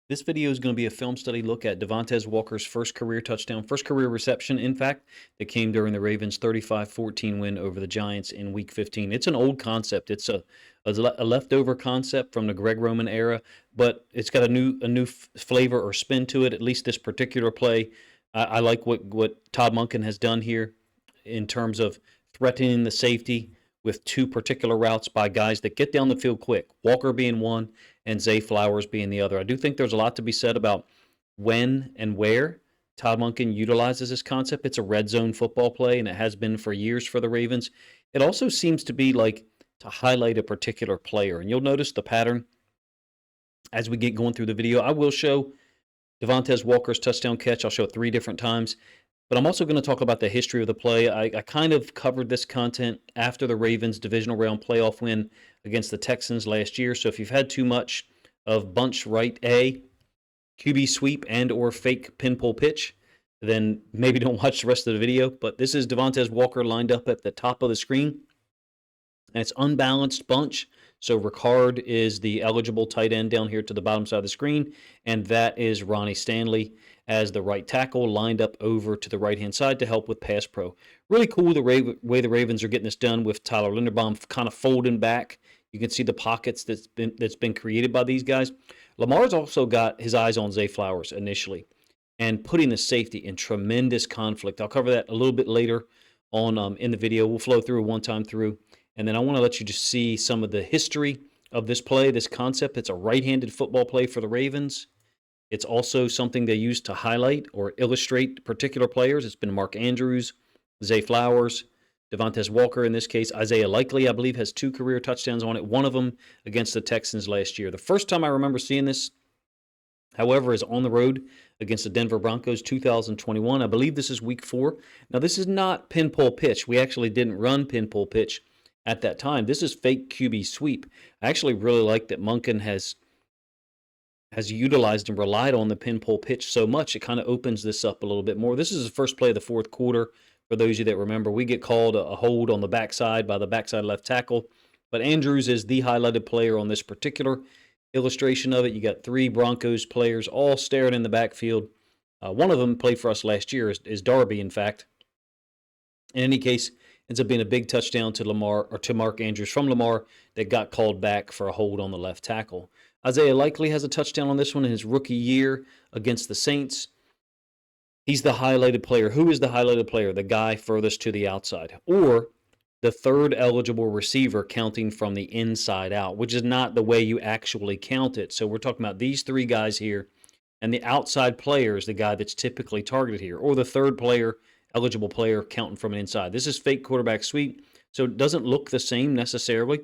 This video is going to be a film study look at Devontez Walker's first career touchdown, first career reception, in fact, that came during the Ravens' 35-14 win over the Giants in Week 15. It's an old concept. It's a leftover concept from the Greg Roman era, but it's got a new flavor or spin to it. At least this particular play, I like what Todd Monken has done here in terms of threatening the safety with two particular routes by guys that get down the field quick. Walker being one, and Zay Flowers being the other. I do think there's a lot to be said about when and where Todd Monken utilizes this concept. It's a red zone football play, and it has been for years for the Ravens. It also seems to be like to highlight a particular player, and you'll notice the pattern as we get going through the video. I will show Devontez Walker's touchdown catch. I'll show it 3 different times. But I'm also going to talk about the history of the play. I kind of covered this content after the Ravens' divisional round playoff win against the Texans last year. So if you've had too much of bunch right A, QB sweep, and or fake pinpull pitch, then maybe don't watch the rest of the video. But this is Devontez Walker lined up at the top of the screen. And it's unbalanced bunch. So Ricard is the eligible tight end down here to the bottom side of the screen, and that is Ronnie Stanley as the right tackle lined up over to the right-hand side to help with pass pro. Really cool the way the Ravens are getting this done with Tyler Linderbaum kind of folding back. You can see the pockets that's been created by these guys. Lamar's also got his eyes on Zay Flowers initially and putting the safety in tremendous conflict. I'll cover that a little bit later on in the video. We'll flow through one time through. And then I want to let you just see some of the history of this play, this concept. It's a right-handed football play for the Ravens. It's also something they use to highlight or illustrate particular players. It's been Mark Andrews, Zay Flowers, Devontez Walker in this case. Isaiah Likely, I believe, has 2 career touchdowns on it, one of them against the Texans last year. The first time I remember seeing this, however, is on the road against the Denver Broncos, 2021. I believe this is week 4. Now, this is not pinpull pitch. We actually didn't run pinpull pitch at that time. This is fake QB sweep. I actually really like that Monken has utilized and relied on the pinpull pitch so much. It kind of opens this up a little bit more. This is the first play of the fourth quarter. For those of you that remember, we get called a hold on the backside by the backside left tackle. But Andrews is the highlighted player on this particular illustration of it. You got 3 Broncos players all staring in the backfield. One of them played for us last year, is Darby, in fact. In any case, ends up being a big touchdown to Lamar, or to Mark Andrews from Lamar, that got called back for a hold on the left tackle. Isaiah Likely has a touchdown on this one in his rookie year against the Saints. He's the highlighted player. Who is the highlighted player? The guy furthest to the outside, or the third eligible receiver counting from the inside out, which is not the way you actually count it. So we're talking about these 3 guys here, and the outside player is the guy that's typically targeted here, or the third player, eligible player, counting from an inside. This is fake quarterback sweep, so it doesn't look the same necessarily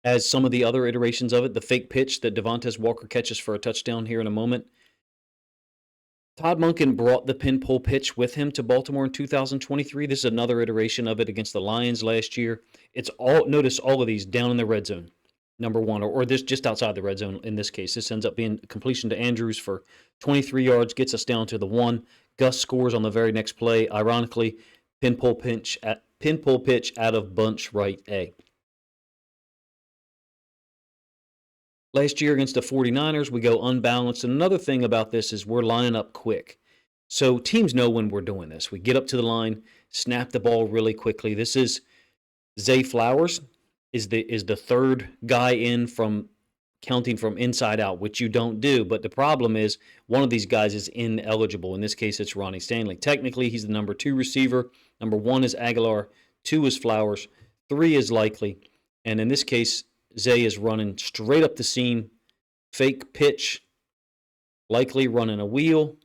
as some of the other iterations of it. The fake pitch that Devontez Walker catches for a touchdown here in a moment. Todd Monken brought the pinpull pitch with him to Baltimore in 2023. This is another iteration of it against the Lions last year. It's all, notice all of these down in the red zone, number 1, or this just outside the red zone in this case. This ends up being completion to Andrews for 23 yards, gets us down to the 1. Gus scores on the very next play. Ironically, pinpull pitch out of bunch right A. Last year against the 49ers, we go unbalanced. And another thing about this is we're lining up quick. So teams know when we're doing this. We get up to the line, snap the ball really quickly. This is Zay Flowers is the third guy in from counting from inside out, which you don't do. But the problem is one of these guys is ineligible. In this case, it's Ronnie Stanley. Technically, he's the number 2 receiver. Number 1 is Aguilar. 2 is Flowers. 3 is Likely. And in this case, Zay is running straight up the seam. Fake pitch. Likely running a wheel.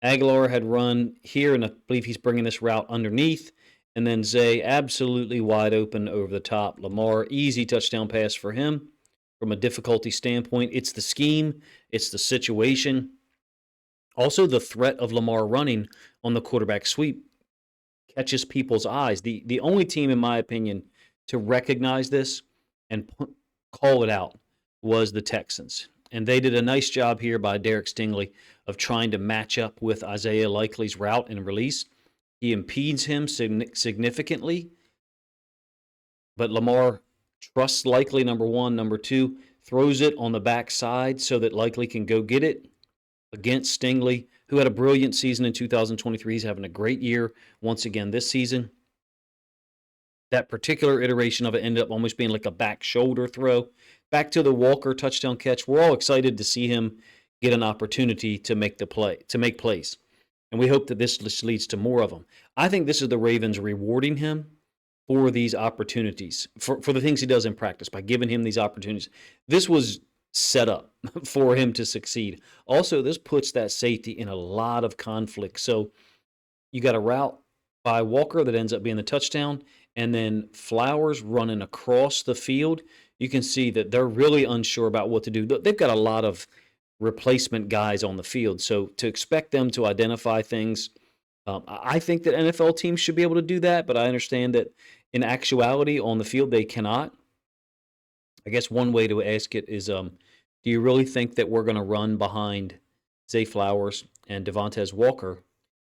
Aguilar had run here, and I believe he's bringing this route underneath. And then Zay absolutely wide open over the top. Lamar, easy touchdown pass for him. From a difficulty standpoint, it's the scheme, it's the situation. Also, the threat of Lamar running on the quarterback sweep catches people's eyes. The only team, in my opinion, to recognize this and call it out was the Texans. And they did a nice job here by Derek Stingley of trying to match up with Isaiah Likely's route and release. He impedes him significantly, but Lamar trusts Likely, number 1. Number 2, throws it on the backside so that Likely can go get it against Stingley, who had a brilliant season in 2023. He's having a great year once again this season. That particular iteration of it ended up almost being like a back shoulder throw. Back to the Walker touchdown catch. We're all excited to see him get an opportunity to make plays. And we hope that this just leads to more of them. I think this is the Ravens rewarding him for these opportunities, for the things he does in practice, by giving him these opportunities. This was set up for him to succeed. Also, this puts that safety in a lot of conflict. So you got a route by Walker that ends up being the touchdown, and then Flowers running across the field. You can see that they're really unsure about what to do. They've got a lot of replacement guys on the field, so to expect them to identify things, I think that NFL teams should be able to do that, but I understand that in actuality on the field they cannot. I guess one way to ask it is, do you really think that we're going to run behind Zay Flowers and Devontez Walker?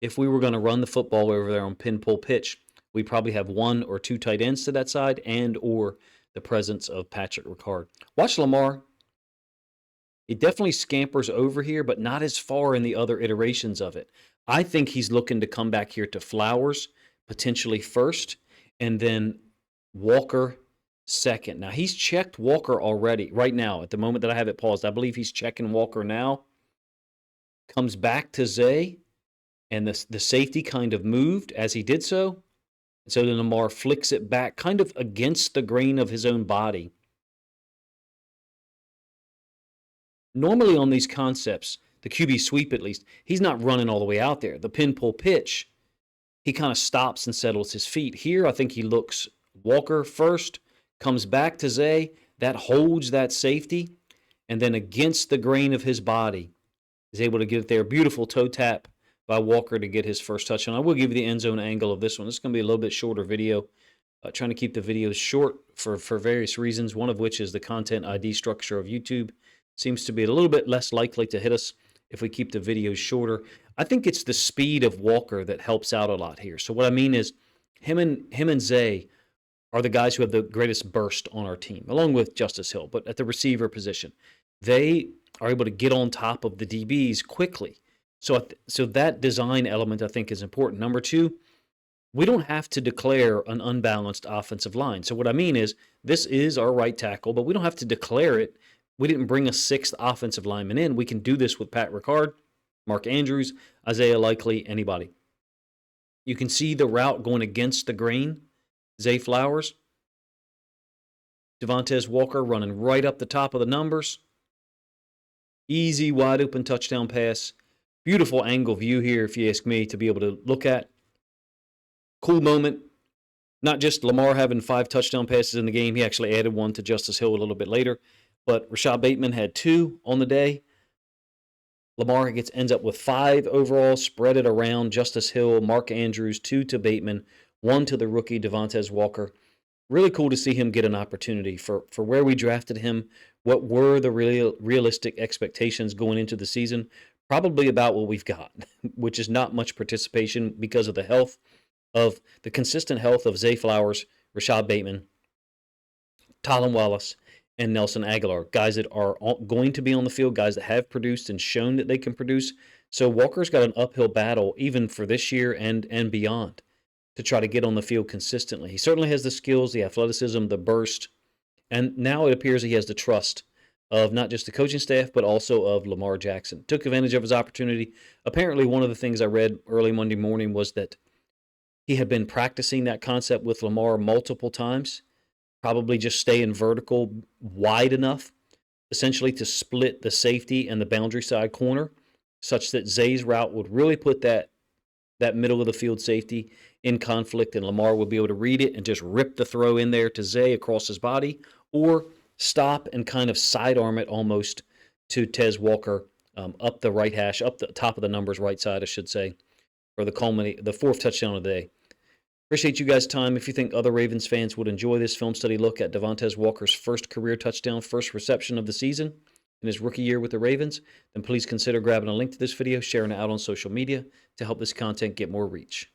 If we were going to run the football over there on pin pull pitch, we'd probably have one or two tight ends to that side and or the presence of Patrick Ricard. Watch Lamar. He definitely scampers over here, but not as far in the other iterations of it. I think he's looking to come back here to Flowers, potentially first, and then Walker second. Now, he's checked Walker already, right now, at the moment that I have it paused. I believe he's checking Walker now. Comes back to Zay, and the safety kind of moved as he did so. So then Lamar flicks it back, kind of against the grain of his own body. Normally on these concepts, the QB sweep at least, he's not running all the way out there. The pin pull pitch, he kind of stops and settles his feet. Here, I think he looks Walker first, comes back to Zay, that holds that safety, and then against the grain of his body is able to get it there. Beautiful toe tap by Walker to get his first touchdown. I will give you the end zone angle of this one. This is going to be a little bit shorter video. Trying to keep the videos short for various reasons, one of which is the content ID structure of YouTube seems to be a little bit less likely to hit us if we keep the videos shorter. I think it's the speed of Walker that helps out a lot here. So what I mean is him and Zay are the guys who have the greatest burst on our team, along with Justice Hill, but at the receiver position. They are able to get on top of the DBs quickly. So that design element, I think, is important. Number two, we don't have to declare an unbalanced offensive line. So what I mean is this is our right tackle, but we don't have to declare it. We didn't bring a sixth offensive lineman in. We can do this with Pat Ricard, Mark Andrews, Isaiah Likely, anybody. You can see the route going against the grain. Zay Flowers, Devontez Walker running right up the top of the numbers. Easy, wide open touchdown pass. Beautiful angle view here, if you ask me, to be able to look at. Cool moment. Not just Lamar having 5 touchdown passes in the game. He actually added one to Justice Hill a little bit later. But Rashad Bateman had 2 on the day. Lamar ends up with 5 overall, spread it around. Justice Hill, Mark Andrews, 2 to Bateman, 1 to the rookie Devontez Walker. Really cool to see him get an opportunity for where we drafted him. What were the realistic expectations going into the season? Probably about what we've got, which is not much participation because of the consistent health of Zay Flowers, Rashad Bateman, Tylan Wallace, and Nelson Aguilar, guys that are going to be on the field, guys that have produced and shown that they can produce. So Walker's got an uphill battle even for this year and beyond to try to get on the field consistently. He certainly has the skills, the athleticism, the burst, and now it appears he has the trust of not just the coaching staff, but also of Lamar Jackson. Took advantage of his opportunity. Apparently, one of the things I read early Monday morning was that he had been practicing that concept with Lamar multiple times, probably just staying vertical wide enough, essentially to split the safety and the boundary side corner, such that Zay's route would really put that middle of the field safety in conflict, and Lamar would be able to read it and just rip the throw in there to Zay across his body, or stop and kind of sidearm it almost to Tez Walker up the right hash, up the top of the numbers, right side, I should say, for the 4th touchdown of the day. Appreciate you guys' time. If you think other Ravens fans would enjoy this film study look at Devontez Walker's first career touchdown, first reception of the season in his rookie year with the Ravens, then please consider grabbing a link to this video, sharing it out on social media to help this content get more reach.